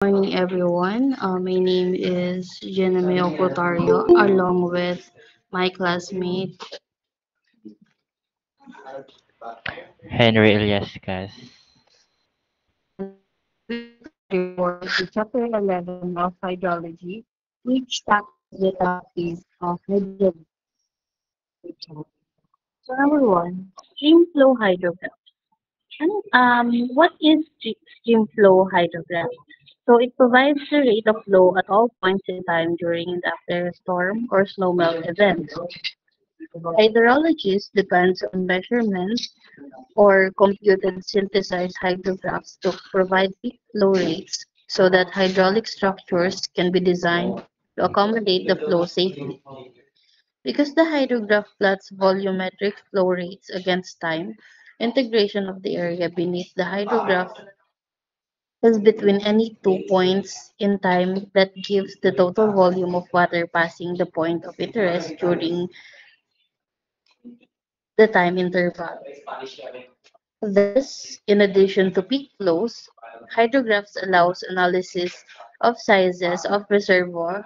Morning, everyone. My name is Genemeo Cotario, along with my classmate. Henry Ilyaskas. And we will study for the chapter 11 of hydrology, which tackles the topic of hydrology. So, number one, stream flow hydrograph. What is stream flow hydrograph? So it provides the rate of flow at all points in time during and after a storm or snowmelt event. Hydrologists depends on measurements or computed synthesized hydrographs to provide peak flow rates so that hydraulic structures can be designed to accommodate the flow safely. Because the hydrograph plots volumetric flow rates against time, integration of the area beneath the hydrograph is between any 2 points in time that gives the total volume of water passing the point of interest during the time interval. Thus, in addition to peak flows, hydrographs allows analysis of sizes of reservoir,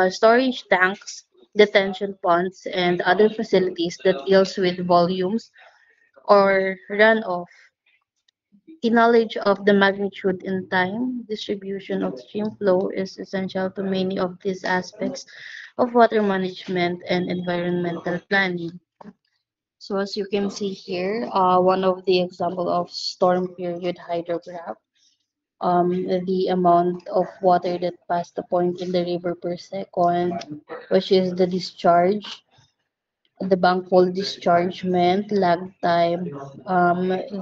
storage tanks, detention ponds, and other facilities that deals with volumes or runoff. A knowledge of the magnitude and time distribution of stream flow is essential to many of these aspects of water management and environmental planning. So as you can see here, one of the example of storm period hydrograph, the amount of water that passed the point in the river per second, which is the discharge, the bankful dischargement, lag time.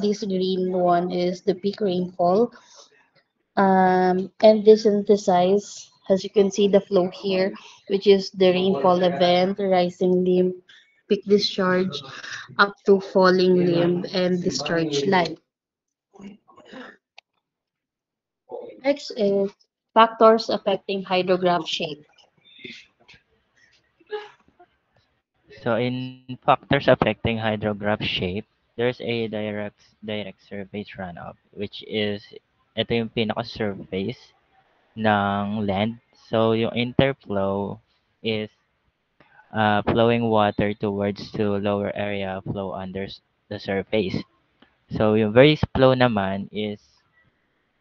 This green one is the peak rainfall, and they synthesize, as you can see the flow here, which is the rainfall event, rising limb, peak discharge, up to falling limb, and discharge line. Next is factors affecting hydrograph shape. So in factors affecting hydrograph shape, there's a direct surface runoff, which is ito yung pinaka-surface ng land. So yung interflow is flowing water towards to lower area flow under the surface. So yung very flow naman is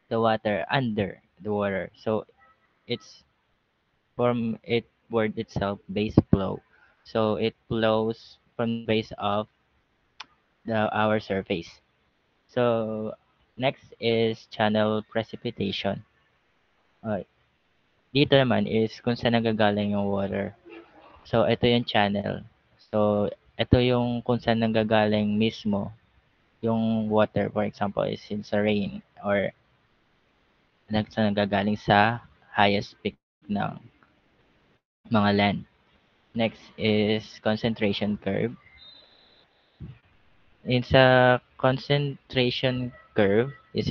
the water under the water. So it's from it word itself base flow. So it flows from the base of our surface. So next is channel precipitation. Uh, Dito naman is kung saan nanggagaling yung water. So ito yung channel. So ito yung kung saan nanggagaling mismo yung water. For example is in sa rain or saan nanggagaling sa highest peak ng mga land. Next is concentration curve. In sa concentration curve is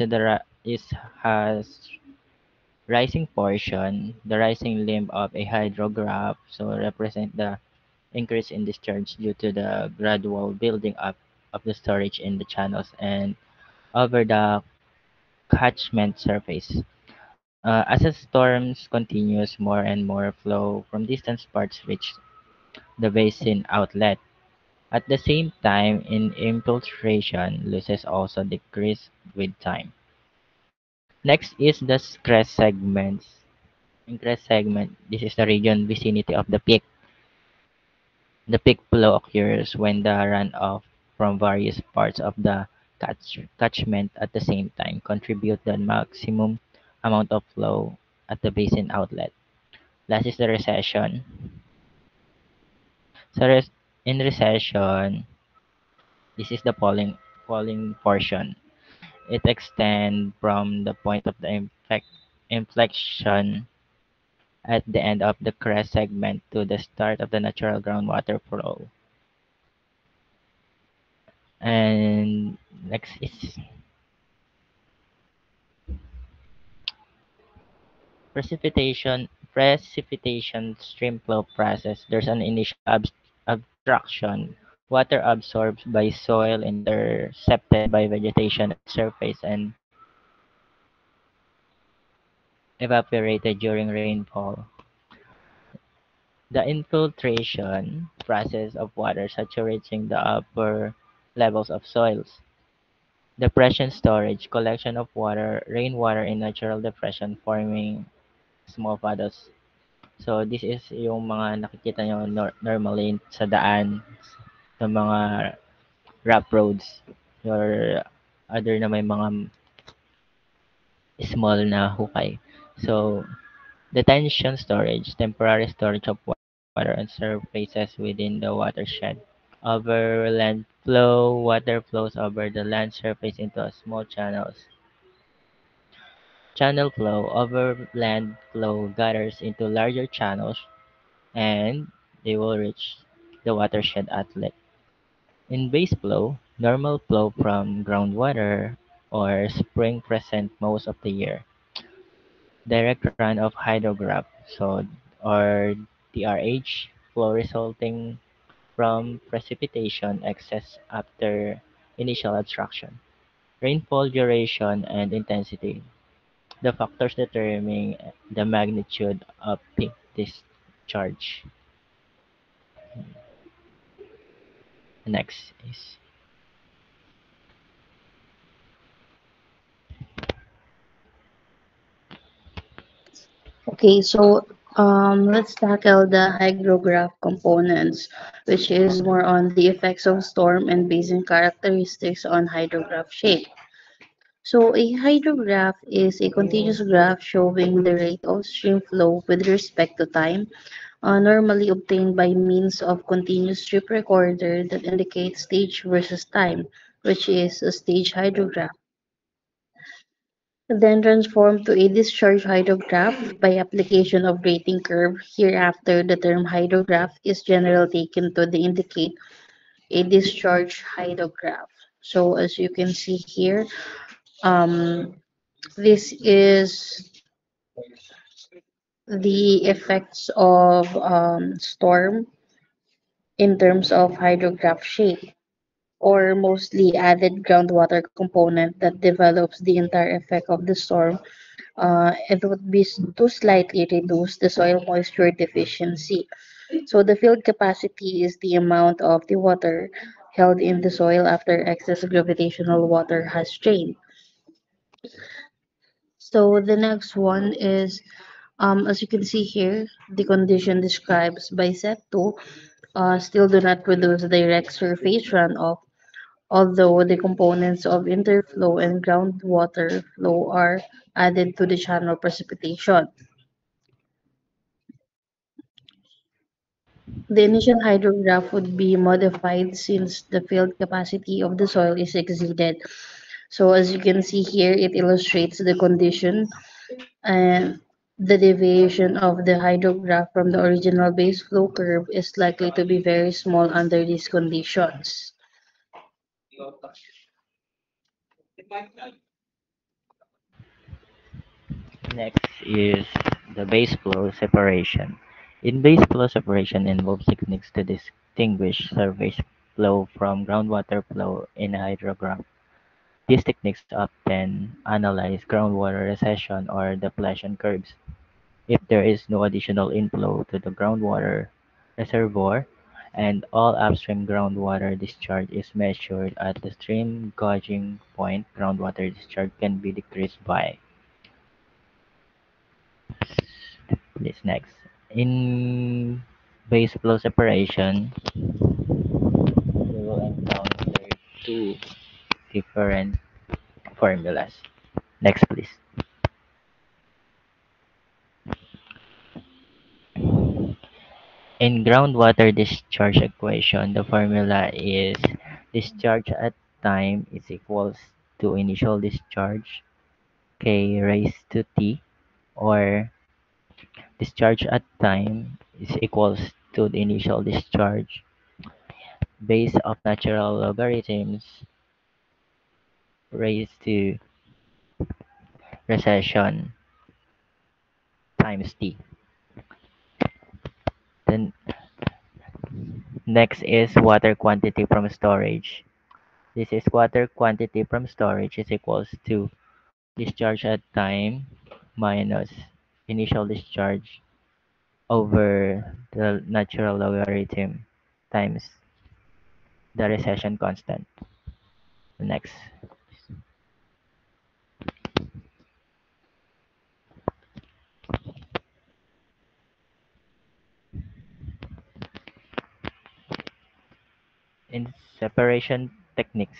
has rising portion, the rising limb of a hydrograph, so represent the increase in discharge due to the gradual building up of the storage in the channels and over the catchment surface. As the storms continues, more and more flow from distant parts reach the basin outlet. At the same time, in infiltration, losses also decrease with time. Next is the crest segments. In crest segment, this is the region vicinity of the peak. The peak flow occurs when the runoff from various parts of the catchment at the same time contribute the maximum amount of flow at the basin outlet. Last is the recession. So in recession, this is the falling portion. It extends from the point of the inflection at the end of the crest segment to the start of the natural groundwater flow. And next is precipitation stream flow process. There's an initial obstruction. Water absorbed by soil intercepted by vegetation at surface and evaporated during rainfall. The infiltration process of water saturating the upper levels of soils. Depression storage, collection of water, rainwater in natural depression forming small puddles. So this is yung mga nakikita nyo normally sa daan, sa mga rough roads or other na may mga small na hukay. So detention storage, temporary storage of water on surfaces within the watershed. Overland flow, water flows over the land surface into small channels. Channel flow, overland flow gathers into larger channels and they will reach the watershed outlet. In base flow, normal flow from groundwater or spring present most of the year. Direct run of hydrograph, so or DRH, flow resulting from precipitation excess after initial obstruction. Rainfall duration and intensity, the factors determining the magnitude of peak discharge. Next is Okay, so let's tackle the hydrograph components, which is more on the effects of storm and basin characteristics on hydrograph shape. So a hydrograph is a continuous graph showing the rate of stream flow with respect to time, normally obtained by means of continuous strip recorder that indicates stage versus time, which is a stage hydrograph. Then transformed to a discharge hydrograph by application of rating curve. Hereafter, the term hydrograph is generally taken to indicate a discharge hydrograph. So as you can see here, um, this is the effects of storm in terms of hydrograph shape, or mostly added groundwater component that develops the entire effect of the storm. It would be to slightly reduce the soil moisture deficiency. So the field capacity is the amount of the water held in the soil after excess gravitational water has drained. So the next one is, as you can see here, the condition describes by set 2 still do not produce direct surface runoff, although the components of interflow and groundwater flow are added to the channel precipitation. The initial hydrograph would be modified since the field capacity of the soil is exceeded. So as you can see here, it illustrates the condition and the deviation of the hydrograph from the original base flow curve is likely to be very small under these conditions. next is the base flow separation. In base flow separation involves techniques to distinguish surface flow from groundwater flow in a hydrograph. These techniques often analyze groundwater recession or depletion curves. If there is no additional inflow to the groundwater reservoir and all upstream groundwater discharge is measured at the stream gauging point, groundwater discharge can be decreased by. This next. In base flow separation, we will encounter two different formulas. Next, please. In groundwater discharge equation, the formula is discharge at time is equals to initial discharge k raised to t, or discharge at time is equals to the initial discharge base of natural logarithms raised to recession times t. Then next is water quantity from storage. This is water quantity from storage is equals to discharge at time minus initial discharge over the natural logarithm times the recession constant. Next. In separation techniques,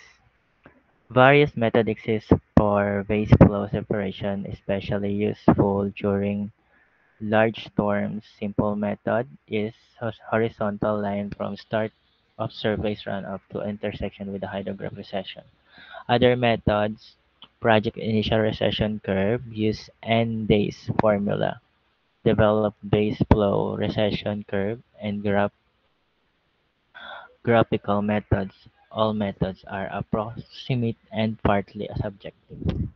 various methods exist for base flow separation, especially useful during large storms. Simple method is horizontal line from start of surface runoff to intersection with the hydrograph recession. Other methods, project initial recession curve, use n days formula, develop base flow recession curve, and graphical methods. All methods are approximate and partly subjective.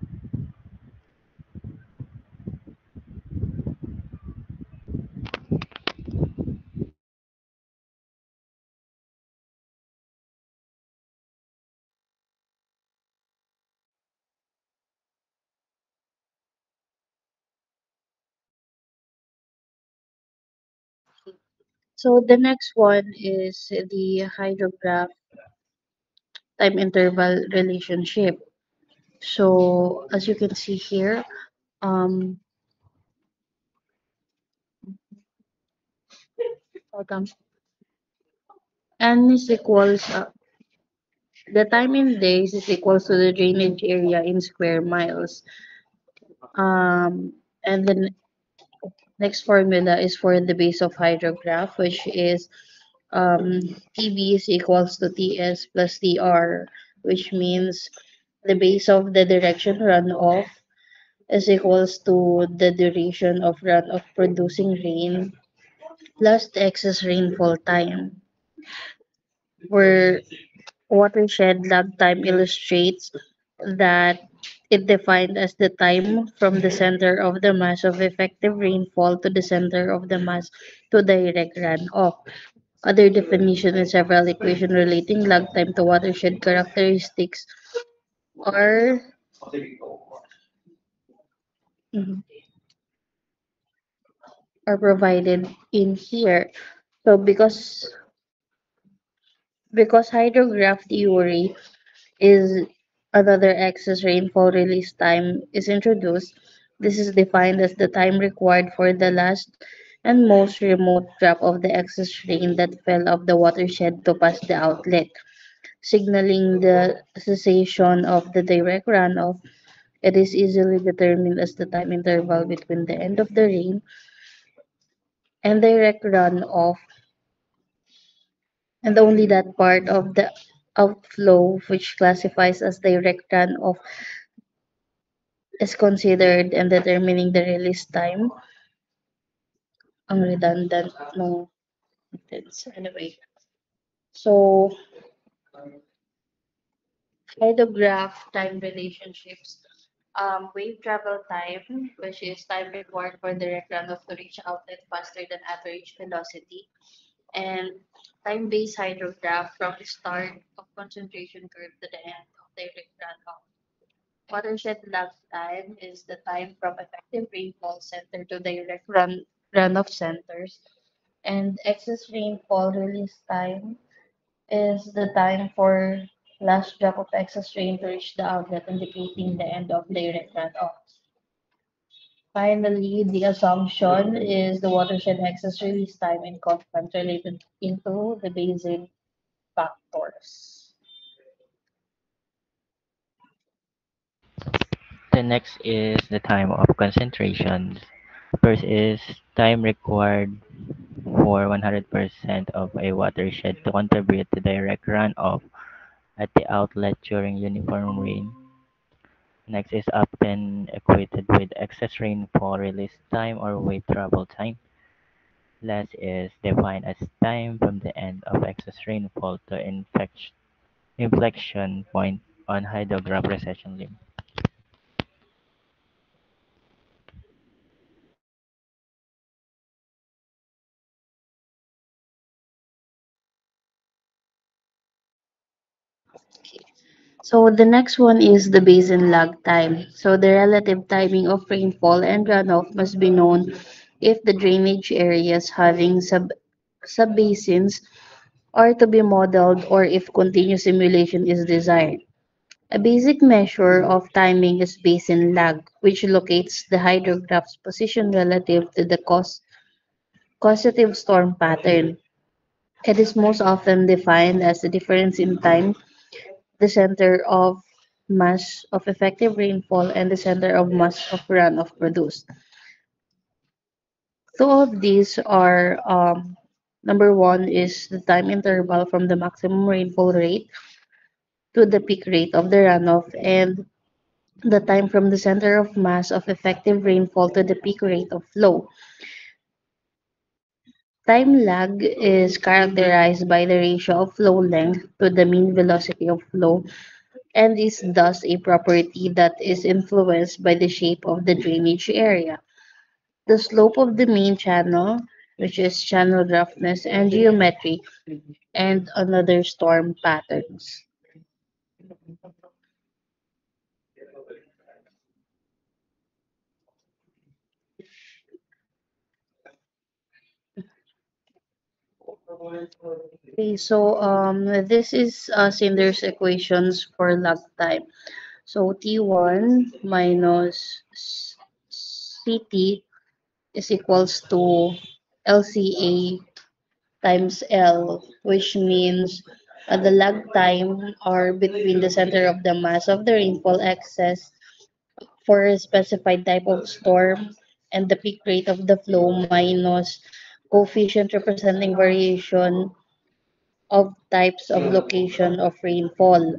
So the next one is the hydrograph time interval relationship. So as you can see here, um, hold on. N is equals the time in days is equals to the drainage area in square miles. And the next formula is for the base of hydrograph, which is um, TB is equals to TS plus TR, which means the base of the direction runoff is equals to the duration of runoff producing rain plus the excess rainfall time, where watershed lag time illustrates that it defined as the time from the center of the mass of effective rainfall to the center of the mass to direct runoff. Other definition and several equations relating lag time to watershed characteristics are mhm, are provided in here. So because hydrograph theory is another excess rainfall release time is introduced, this is defined as the time required for the last and most remote drop of the excess rain that fell off the watershed to pass the outlet, signaling the cessation of the direct runoff. It is easily determined as the time interval between the end of the rain and direct runoff, and only that part of the outflow which classifies as direct runoff is considered in determining the release time. Ang redundant ng methods. Anyway, so hydrograph time relationships. Wave travel time, which is time required for direct runoff to reach outlet faster than average velocity, and time-based hydrograph from the start of concentration curve to the end of direct runoff. Watershed lag time is the time from effective rainfall center to direct runoff centers, and excess rainfall release time is the time for last drop of excess rain to reach the outlet, indicating the end of direct runoff. Finally, the assumption is the watershed excess release time in constant related into the basin factors. The next is the time of concentrations. First is time required for 100% of a watershed to contribute to direct runoff at the outlet during uniform rain. Next is often equated with excess rainfall release time or wave travel time. Last is defined as time from the end of excess rainfall to inflection point on hydrograph recession limit. So the next one is the basin lag time. So the relative timing of rainfall and runoff must be known if the drainage areas having subbasins are to be modeled or if continuous simulation is desired. A basic measure of timing is basin lag, which locates the hydrograph's position relative to the causative storm pattern. It is most often defined as the difference in time, the center of mass of effective rainfall, and the center of mass of runoff produced. Two of these are number one is the time interval from the maximum rainfall rate to the peak rate of the runoff, and the time from the center of mass of effective rainfall to the peak rate of flow. Time lag is characterized by the ratio of flow length to the mean velocity of flow and is thus a property that is influenced by the shape of the drainage area, the slope of the main channel, which is channel roughness and geometry, and another storm patterns. Okay, so this is Cinder's equations for lag time. So T1 minus CT is equals to LCA times L, which means the lag time are between the center of the mass of the rainfall excess for a specified type of storm and the peak rate of the flow minus coefficient representing variation of types of location of rainfall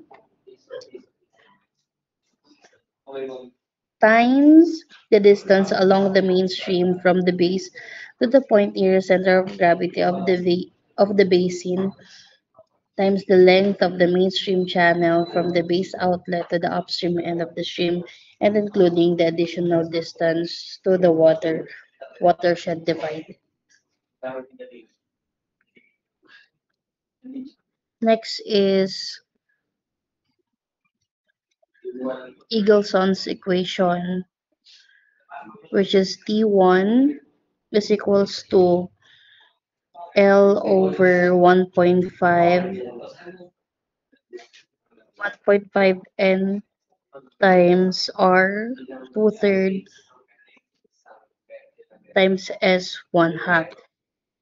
times the distance along the main stream from the base to the point near the center of gravity of the basin times the length of the mainstream channel from the base outlet to the upstream end of the stream and including the additional distance to the watershed divide. Next is Eggleson's equation, which is T1 is equals to L over 1.5 N times R 2/3 times S 1/2,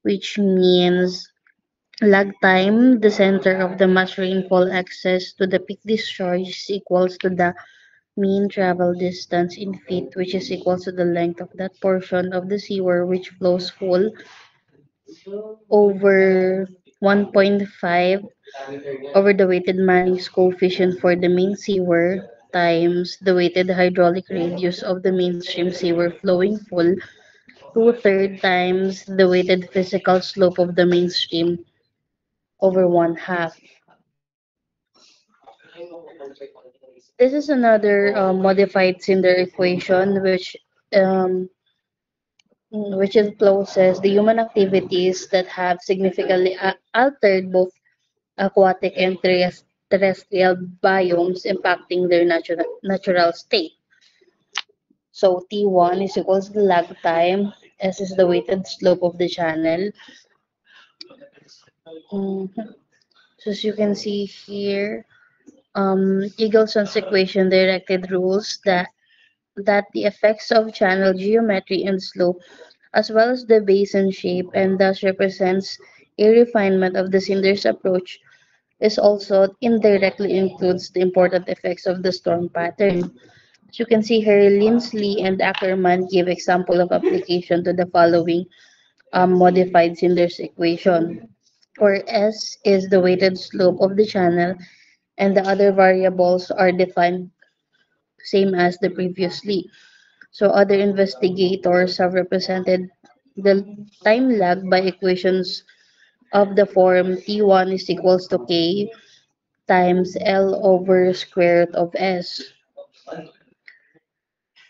which means lag time, the center of the mass rainfall excess to the peak discharge is equals to the mean travel distance in feet, which is equals to the length of that portion of the sewer which flows full over 1.5 over the weighted Manning's coefficient for the main sewer times the weighted hydraulic radius of the mainstream sewer flowing full 2/3 times the weighted physical slope of the mainstream over 1/2. This is another modified Cinder equation um, which encloses the human activities that have significantly altered both aquatic and terrestrial biomes impacting their natural state. So T1 is equals to lag time, S is the weighted slope of the channel. Mhm. So as you can see here, Eggleson's equation directed rules that the effects of channel geometry and slope, as well as the basin shape, and thus represents a refinement of the Cinder's approach, is also indirectly includes the important effects of the storm pattern. As you can see here, Lindsley and Ackerman give example of application to the following modified Cinder's equation, where S is the weighted slope of the channel and the other variables are defined same as the previously. So other investigators have represented the time lag by equations of the form T1 is equals to K times L over square root of S.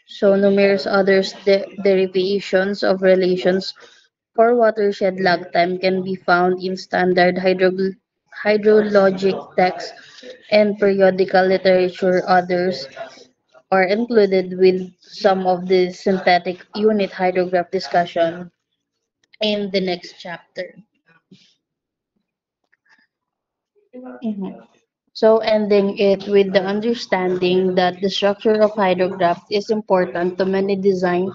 So numerous others derivations of relations for watershed lag time can be found in standard hydrologic texts, and periodical literature. Others are included with some of the synthetic unit hydrograph discussion in the next chapter. Mhm. So, ending it with the understanding that the structure of hydrograph is important to many design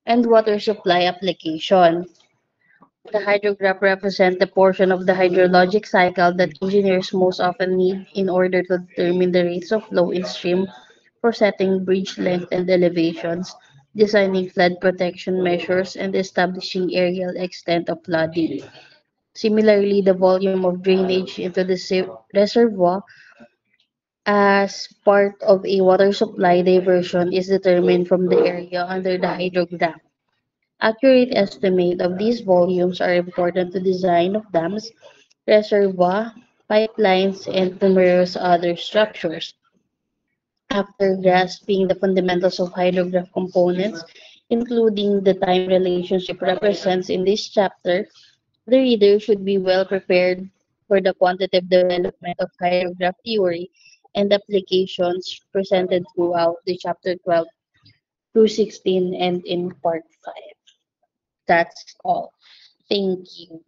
and water supply application. The hydrograph represent the portion of the hydrologic cycle that engineers most often need in order to determine the rates of flow in stream for setting bridge length and elevations, designing flood protection measures, and establishing areal extent of flooding. Similarly, the volume of drainage into the reservoir as part of a water supply diversion is determined from the area under the hydrograph. Accurate estimate of these volumes are important to design of dams, reservoir, pipelines, and numerous other structures. After grasping the fundamentals of hydrograph components, including the time relationship represents in this chapter, the reader should be well prepared for the quantitative development of hydrograph theory and applications presented throughout the chapter 12 through 16 and in part 5. That's all. Thank you.